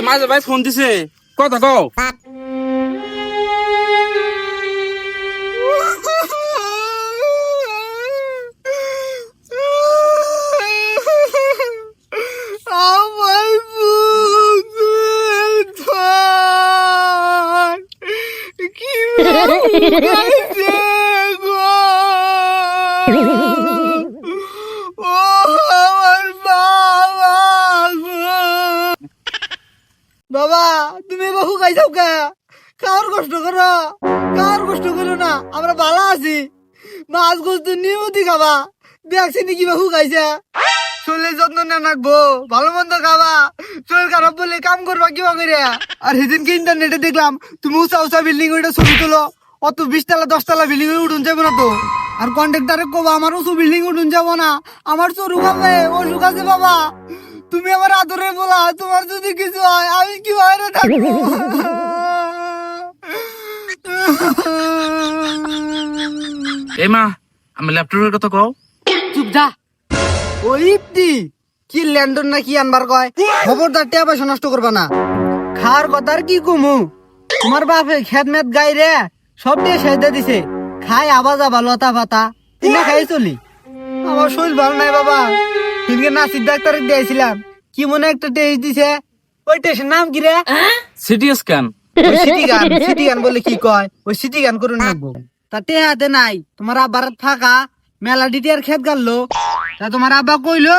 মাঝে ভাই ফোন দিছে, কথা কও। আমার বুকের ধর কি হয়েছে গো? ও আমার বাবা গো! বাবা তুমি বহু খাইছাও কে? কার কষ্ট করো, কার কষ্ট করো না, আমরা ভালো আছি। মাছ গোস্ত নিয়মতি খাবা, দেখছি নাকি বহু খাইছে। শরীরের যত্ন না রাখবো, ভালো মন্দ খাবা, শরীর খারাপ বলে কাম করবা কিবা করে। আর সেদিনকে ইন্টারনেটে দেখলাম তুমি উঁচা উঁচা বিল্ডিং ওইটা ছবি তোলো, অত 20 তলা 10 তলা বিল্ডিং উঠুন যাবো না তো। আর কন্ট্রাক্টারে কবা আমার উঁচু বিল্ডিং উঠুন যাবো না, আমার চরু খাবে অসুখ আছে বাবা। তুমি আমার আদরে বলা, তোমার যদি কিছু হয় আমি কি বাইরে থাকবো? এই মা, আমি ল্যাপটপের কথা কও। চুপ যা। ওই ইপ্তি কি ল্যান্ডন না কি আনবার কয়, খবরদার টিয়া পয়সা নষ্ট করবা না। খাওয়ার কথা আর কি কমু, তোমার বাপে খেত মেত গাই রে সব দিয়ে সেজে দিছে, খাই আবা যাবা লতা পাতা তিনা খাই চলি। আমার শরীর ভালো নাই বাবা, তিনকে নাসির ডাক্তার দিয়েছিলাম, কি মনে একটা টেস্ট দিছে। ওই টেস্টের নাম কি রে? CT scan. সিটি গান, সিটি গান বলে কি কয়, ওই সিটি গান করুন রাখবো। তা টেহাতে নাই, তোমার আব্বার ফাঁকা মেলা ডিটিয়ার খেত গাললো। তা তোমার আব্বা কইলো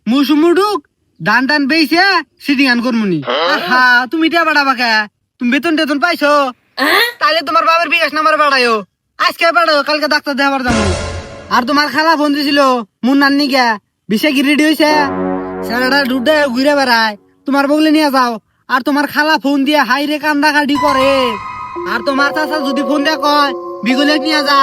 মুসুমুডুক ধান টান বেইছে সিটি গান করমুনি। আহা তুমি টিয়া বাড়া বাকা, তুমি বেতন টেতন পাইছো? তাহলে তোমার বাবার বিকাশ নাম্বার বাড়ায়ো, আজকে বাড়ায়ো, কালকে ডাক্তার দেখাবার যাবো। আর তোমার খালা ফোন দিছিল মুন্নার নিগা, বিষে কি রেডি হয়েছে? সারাটা দুধে ঘুরে বেড়ায়, তোমার বগলে নিয়ে যাও। আর তোমার খালা ফোন দিয়ে হাইরে কান্দা কাটি করে। আর তোমার চাচা যদি ফোন দিয়ে কয় বিগুলেক নিয়ে যা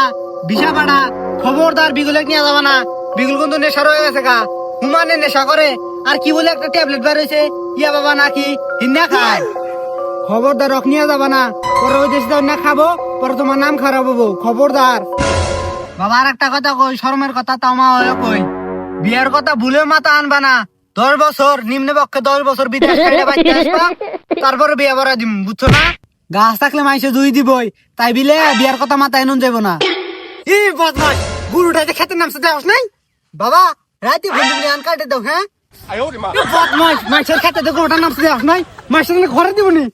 বিষা পাড়া, খবরদার বিগুলেক নিয়ে যাবা না, বিগুল কিন্তু নেশার হয়ে গেছে গা, হুমানে নেশা করে। আর কি বলে একটা ট্যাবলেট বের হয়েছে ইয়া বাবা নাকি হিন্না খায়, খবরদার রক নিয়ে যাবা না, পরে ওই দেশে না খাবো, পরে তোমার নাম খারাপ হবো, খবরদার। বাবা আর একটা কথা কই, শরমের কথা তাও মা হয়ে কই, বিয়ের কথা ভুলে মাথা আনবা না। 10 বছর নিম্নে পক্ষে 10 বছর বিদেশ খাইলে বাচ্চা আসবা, তারপরে বিয়ে করা দিম, বুঝছো না? গাছ থাকলে মাইসে দুই দিবই, তাই বিলে বিয়ার কথা মাথায় নুন যাবো না। ই বদমাস, গুরুটাইতে খেতে নামছে দেওয়াস নাই বাবা, রাতে বন্ধু আন কাটে দাও। হ্যাঁ বদমাস, মাইসের খেতে দেখো ওটা নামছে দেওয়াস নাই, মাইসের ঘরে দিব নি।